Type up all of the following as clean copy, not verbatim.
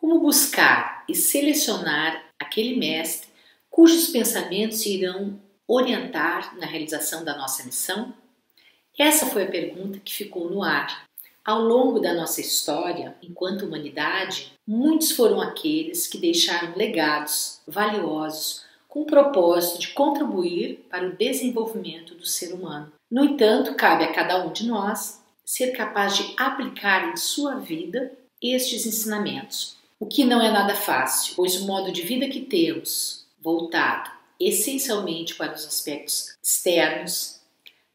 Como buscar e selecionar aquele mestre cujos pensamentos irão orientar na realização da nossa missão? Essa foi a pergunta que ficou no ar. Ao longo da nossa história, enquanto humanidade, muitos foram aqueles que deixaram legados valiosos com o propósito de contribuir para o desenvolvimento do ser humano. No entanto, cabe a cada um de nós ser capaz de aplicar em sua vida estes ensinamentos, o que não é nada fácil, pois o modo de vida que temos, voltado essencialmente para os aspectos externos,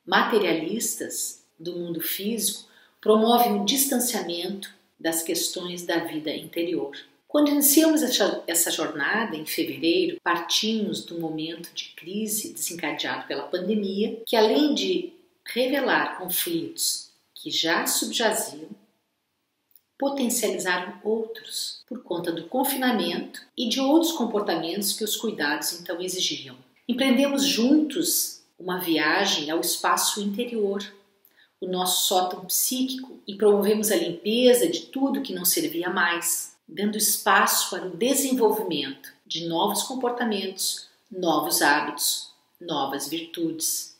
materialistas do mundo físico, promove um distanciamento das questões da vida interior. Quando iniciamos essa jornada em fevereiro, partimos do momento de crise desencadeado pela pandemia, que além de revelar conflitos que já subjaziam, potencializaram outros por conta do confinamento e de outros comportamentos que os cuidados então exigiam. Empreendemos juntos uma viagem ao espaço interior, o nosso sótão psíquico, e promovemos a limpeza de tudo que não servia mais, dando espaço para o desenvolvimento de novos comportamentos, novos hábitos, novas virtudes.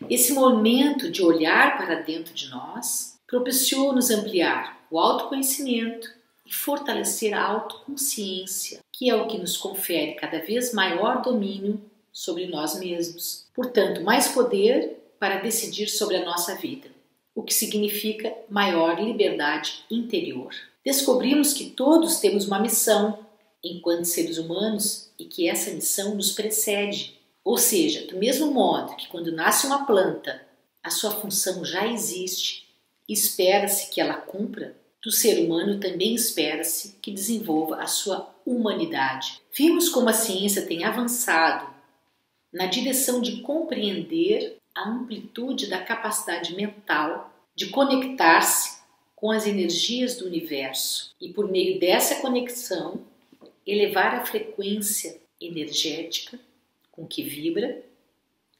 Esse momento de olhar para dentro de nós propiciou-nos ampliar o autoconhecimento e fortalecer a autoconsciência, que é o que nos confere cada vez maior domínio sobre nós mesmos. Portanto, mais poder para decidir sobre a nossa vida, o que significa maior liberdade interior. Descobrimos que todos temos uma missão enquanto seres humanos e que essa missão nos precede. Ou seja, do mesmo modo que quando nasce uma planta, a sua função já existe e espera-se que ela cumpra, do ser humano também espera-se que desenvolva a sua humanidade. Vimos como a ciência tem avançado na direção de compreender a amplitude da capacidade mental de conectar-se com as energias do universo e, por meio dessa conexão, elevar a frequência energética com que vibra,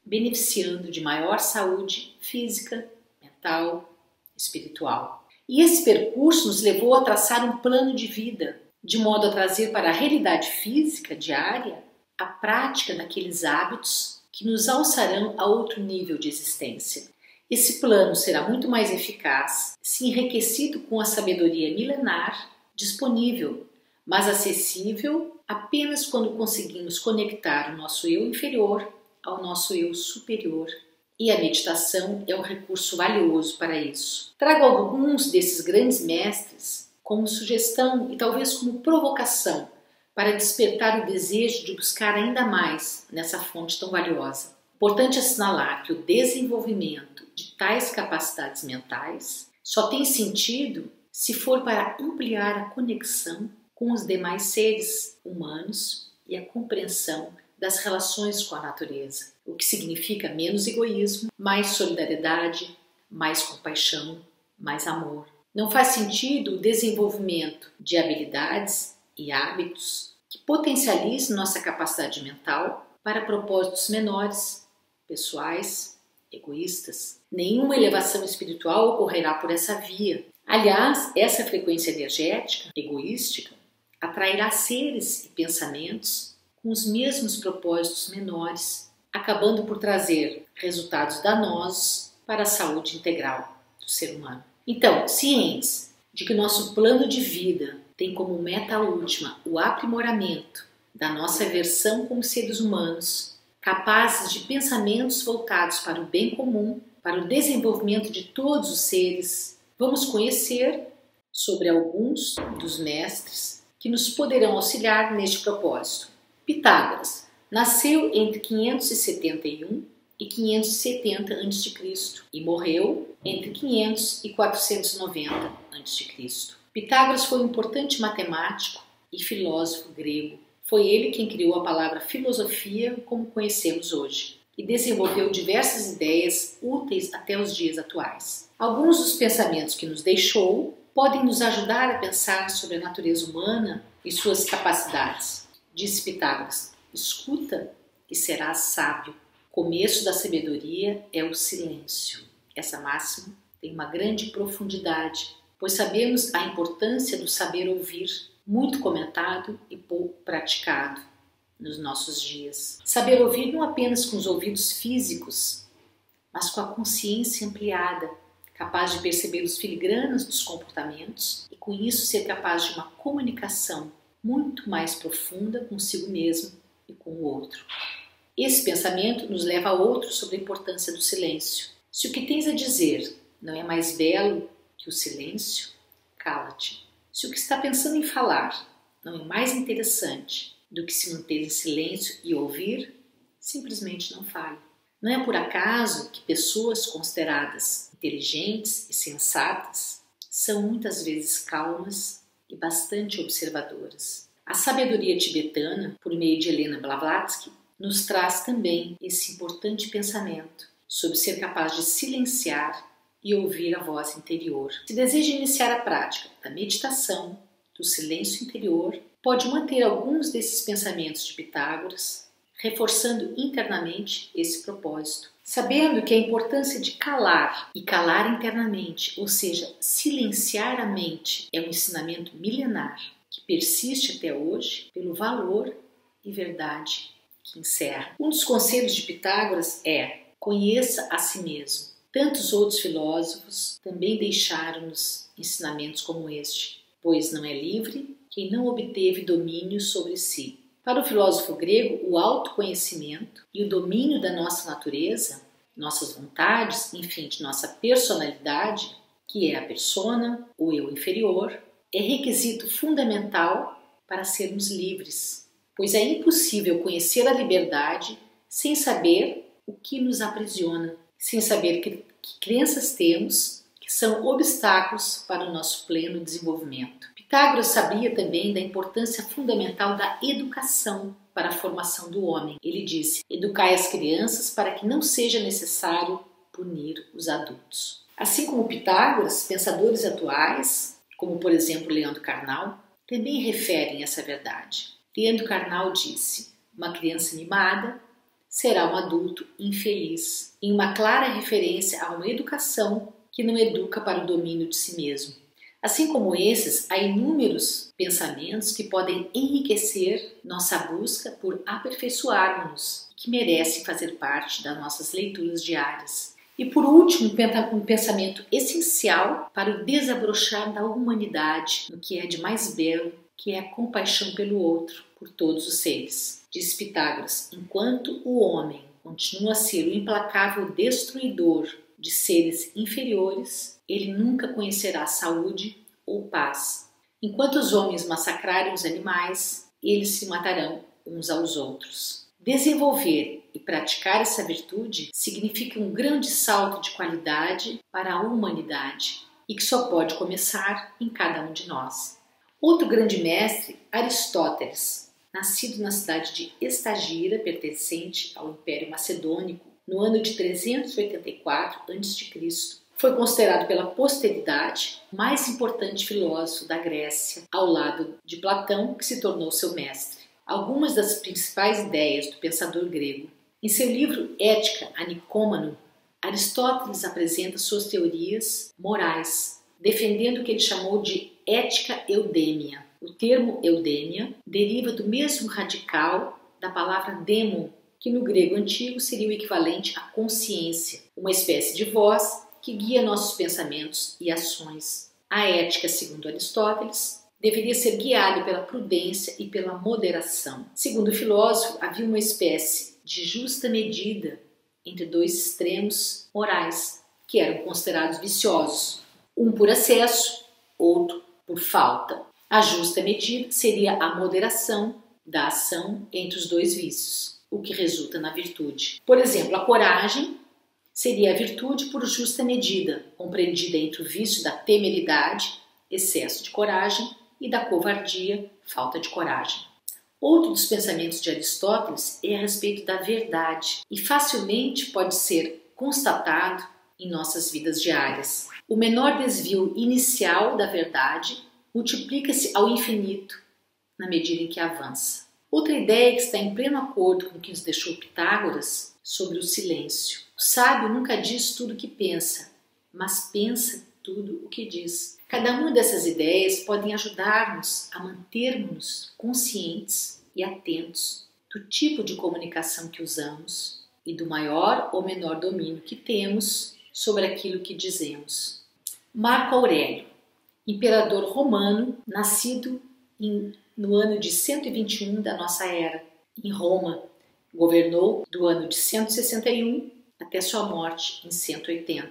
beneficiando de maior saúde física, mental, espiritual. E esse percurso nos levou a traçar um plano de vida, de modo a trazer para a realidade física diária a prática daqueles hábitos que nos alçarão a outro nível de existência. Esse plano será muito mais eficaz se enriquecido com a sabedoria milenar disponível, mas acessível apenas quando conseguimos conectar o nosso eu inferior ao nosso eu superior. E a meditação é um recurso valioso para isso. Trago alguns desses grandes mestres como sugestão e talvez como provocação para despertar o desejo de buscar ainda mais nessa fonte tão valiosa. Importante assinalar que o desenvolvimento de tais capacidades mentais só tem sentido se for para ampliar a conexão com os demais seres humanos e a compreensão das relações com a natureza, o que significa menos egoísmo, mais solidariedade, mais compaixão, mais amor. Não faz sentido o desenvolvimento de habilidades e hábitos que potencializem nossa capacidade mental para propósitos menores, pessoais, egoístas. Nenhuma elevação espiritual ocorrerá por essa via. Aliás, essa frequência energética, egoística, atrairá seres e pensamentos com os mesmos propósitos menores, acabando por trazer resultados danosos para a saúde integral do ser humano. Então, cientes de que nosso plano de vida tem como meta última o aprimoramento da nossa versão como seres humanos, capazes de pensamentos voltados para o bem comum, para o desenvolvimento de todos os seres, vamos conhecer sobre alguns dos mestres que nos poderão auxiliar neste propósito. Pitágoras nasceu entre 571 e 570 a.C. e morreu entre 500 e 490 a.C. Pitágoras foi um importante matemático e filósofo grego. Foi ele quem criou a palavra filosofia como conhecemos hoje e desenvolveu diversas ideias úteis até os dias atuais. Alguns dos pensamentos que nos deixou podem nos ajudar a pensar sobre a natureza humana e suas capacidades. Disse Pitágoras: escuta e serás sábio. O começo da sabedoria é o silêncio. Essa máxima tem uma grande profundidade pois sabemos a importância do saber ouvir, muito comentado e pouco praticado nos nossos dias. Saber ouvir não apenas com os ouvidos físicos, mas com a consciência ampliada, capaz de perceber os filigranas dos comportamentos e com isso ser capaz de uma comunicação muito mais profunda consigo mesmo e com o outro. Esse pensamento nos leva a outro sobre a importância do silêncio. Se o que tens a dizer não é mais belo que o silêncio, cala-te. Se o que está pensando em falar não é mais interessante do que se manter em silêncio e ouvir, simplesmente não fale. Não é por acaso que pessoas consideradas inteligentes e sensatas são muitas vezes calmas e bastante observadoras. A sabedoria tibetana, por meio de Helena Blavatsky, nos traz também esse importante pensamento sobre ser capaz de silenciar e ouvir a voz interior. Se deseja iniciar a prática da meditação, do silêncio interior, pode manter alguns desses pensamentos de Pitágoras, reforçando internamente esse propósito. Sabendo que a importância de calar e calar internamente, ou seja, silenciar a mente, é um ensinamento milenar que persiste até hoje pelo valor e verdade que encerra. Um dos conselhos de Pitágoras é: conheça a si mesmo. Tantos outros filósofos também deixaram-nos ensinamentos como este, pois não é livre quem não obteve domínio sobre si. Para o filósofo grego, o autoconhecimento e o domínio da nossa natureza, nossas vontades, enfim, de nossa personalidade, que é a persona, o eu inferior, é requisito fundamental para sermos livres, pois é impossível conhecer a liberdade sem saber o que nos aprisiona, sem saber que crenças temos que são obstáculos para o nosso pleno desenvolvimento. Pitágoras sabia também da importância fundamental da educação para a formação do homem. Ele disse: educai as crianças para que não seja necessário punir os adultos. Assim como Pitágoras, pensadores atuais, como por exemplo Leandro Carnal, também referem essa verdade. Leandro Carnal disse: uma criança mimada será um adulto infeliz, em uma clara referência a uma educação que não educa para o domínio de si mesmo. Assim como esses, há inúmeros pensamentos que podem enriquecer nossa busca por aperfeiçoarmos, que merecem fazer parte das nossas leituras diárias. E por último, um pensamento essencial para o desabrochar da humanidade, no que é de mais belo, que é a compaixão pelo outro, por todos os seres. Diz Pitágoras: enquanto o homem continua a ser o implacável destruidor de seres inferiores, ele nunca conhecerá saúde ou paz. Enquanto os homens massacrarem os animais, eles se matarão uns aos outros. Desenvolver e praticar essa virtude significa um grande salto de qualidade para a humanidade e que só pode começar em cada um de nós. Outro grande mestre, Aristóteles, nascido na cidade de Estagira, pertencente ao Império Macedônico, no ano de 384 a.C., foi considerado pela posteridade o mais importante filósofo da Grécia, ao lado de Platão, que se tornou seu mestre. Algumas das principais ideias do pensador grego. Em seu livro Ética a Nicômano, Aristóteles apresenta suas teorias morais, defendendo o que ele chamou de ética eudêmia. O termo eudêmia deriva do mesmo radical da palavra dêmon, que no grego antigo seria o equivalente à consciência, uma espécie de voz que guia nossos pensamentos e ações. A ética, segundo Aristóteles, deveria ser guiada pela prudência e pela moderação. Segundo o filósofo, havia uma espécie de justa medida entre dois extremos morais, que eram considerados viciosos, um por excesso, outro por falta. A justa medida seria a moderação da ação entre os dois vícios, o que resulta na virtude. Por exemplo, a coragem seria a virtude por justa medida, compreendida entre o vício da temeridade, excesso de coragem, e da covardia, falta de coragem. Outro dos pensamentos de Aristóteles é a respeito da verdade e facilmente pode ser constatado em nossas vidas diárias. O menor desvio inicial da verdade multiplica-se ao infinito na medida em que avança. Outra ideia que está em pleno acordo com o que nos deixou Pitágoras sobre o silêncio. O sábio nunca diz tudo o que pensa, mas pensa tudo o que diz. Cada uma dessas ideias podem ajudar-nos a mantermos conscientes e atentos do tipo de comunicação que usamos e do maior ou menor domínio que temos sobre aquilo que dizemos. Marco Aurélio, imperador romano, nascido no ano de 121 da nossa era, em Roma, governou do ano de 161 até sua morte em 180,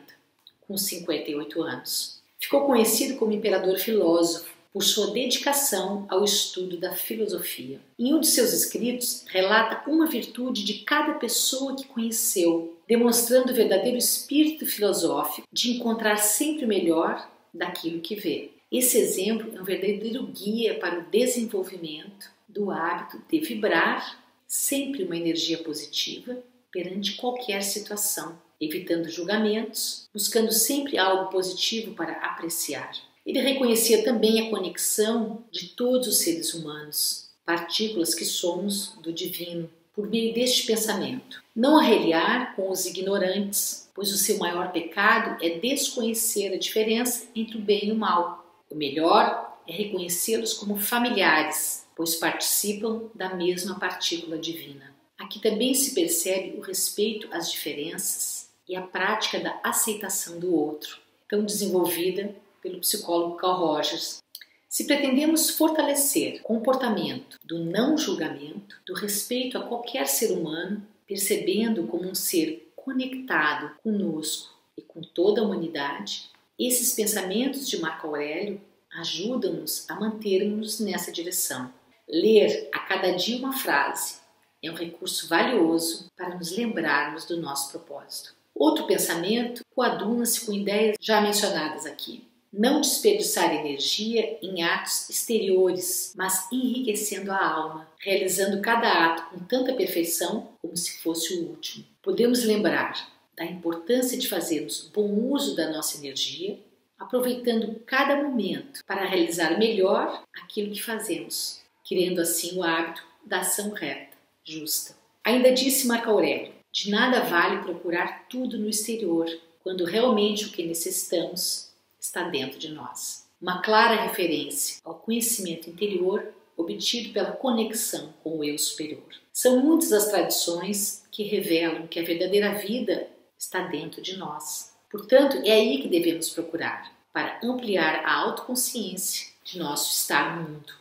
com 58 anos. Ficou conhecido como imperador filósofo por sua dedicação ao estudo da filosofia. Em um de seus escritos, relata uma virtude de cada pessoa que conheceu, demonstrando o verdadeiro espírito filosófico de encontrar sempre o melhor daquilo que vê. Esse exemplo é um verdadeiro guia para o desenvolvimento do hábito de vibrar sempre uma energia positiva perante qualquer situação, evitando julgamentos, buscando sempre algo positivo para apreciar. Ele reconhecia também a conexão de todos os seres humanos, partículas que somos do divino, por meio deste pensamento. Não arreliar com os ignorantes, pois o seu maior pecado é desconhecer a diferença entre o bem e o mal. O melhor é reconhecê-los como familiares, pois participam da mesma partícula divina. Aqui também se percebe o respeito às diferenças e a prática da aceitação do outro, tão desenvolvida pelo psicólogo Carl Rogers. Se pretendemos fortalecer o comportamento do não julgamento, do respeito a qualquer ser humano, percebendo como um ser conectado conosco e com toda a humanidade, esses pensamentos de Marco Aurélio ajudam-nos a mantermos nessa direção. Ler a cada dia uma frase é um recurso valioso para nos lembrarmos do nosso propósito. Outro pensamento coaduna-se com ideias já mencionadas aqui. Não desperdiçar energia em atos exteriores, mas enriquecendo a alma, realizando cada ato com tanta perfeição como se fosse o último. Podemos lembrar da importância de fazermos bom uso da nossa energia, aproveitando cada momento para realizar melhor aquilo que fazemos, criando assim o hábito da ação reta, justa. Ainda disse Marco Aurélio: de nada vale procurar tudo no exterior, quando realmente o que necessitamos está dentro de nós. Uma clara referência ao conhecimento interior obtido pela conexão com o eu superior. São muitas as tradições que revelam que a verdadeira vida está dentro de nós. Portanto, é aí que devemos procurar, para ampliar a autoconsciência de nosso estar no mundo.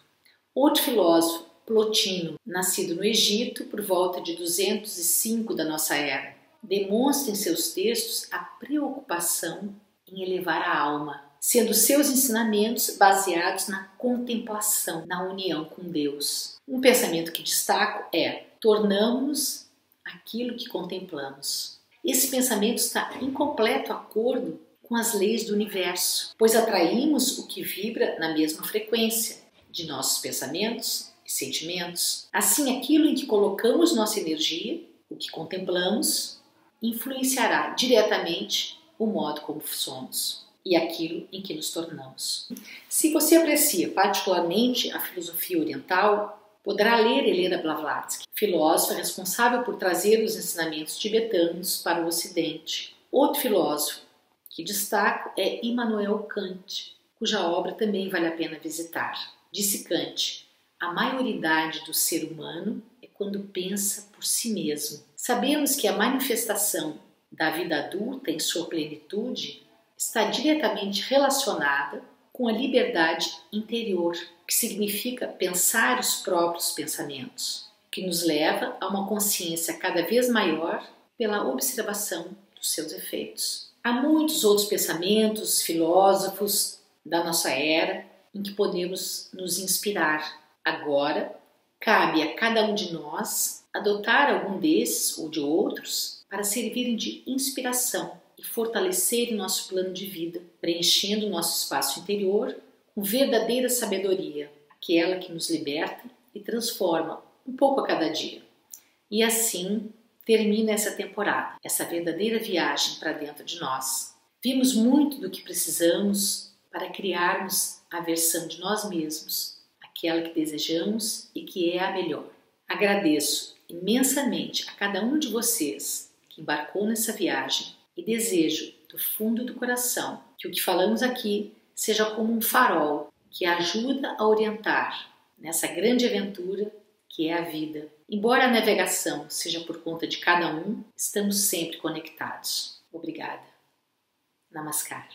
Outro filósofo, Plotino, nascido no Egito por volta de 205 da nossa era, demonstra em seus textos a preocupação em elevar a alma, sendo seus ensinamentos baseados na contemplação, na união com Deus. Um pensamento que destaco é: tornamo-nos aquilo que contemplamos. Esse pensamento está em completo acordo com as leis do universo, pois atraímos o que vibra na mesma frequência de nossos pensamentos e sentimentos. Assim, aquilo em que colocamos nossa energia, o que contemplamos, influenciará diretamente o modo como somos e aquilo em que nos tornamos. Se você aprecia particularmente a filosofia oriental, poderá ler Helena Blavatsky, filósofa responsável por trazer os ensinamentos tibetanos para o Ocidente. Outro filósofo que destaco é Immanuel Kant, cuja obra também vale a pena visitar. Disse Kant: a maioridade do ser humano é quando pensa por si mesmo. Sabemos que a manifestação da vida adulta em sua plenitude está diretamente relacionada com a liberdade interior, que significa pensar os próprios pensamentos, que nos leva a uma consciência cada vez maior pela observação dos seus efeitos. Há muitos outros pensamentos, filósofos da nossa era em que podemos nos inspirar. Agora, cabe a cada um de nós adotar algum desses ou de outros para servirem de inspiração e fortalecerem nosso plano de vida, preenchendo nosso espaço interior com verdadeira sabedoria, aquela que nos liberta e transforma um pouco a cada dia. E assim termina essa temporada, essa verdadeira viagem para dentro de nós. Vimos muito do que precisamos para criarmos a versão de nós mesmos, aquela que desejamos e que é a melhor. Agradeço imensamente a cada um de vocês que embarcou nessa viagem e desejo do fundo do coração, que o que falamos aqui seja como um farol que ajuda a orientar nessa grande aventura que é a vida. Embora a navegação seja por conta de cada um, estamos sempre conectados. Obrigada. Namaskar.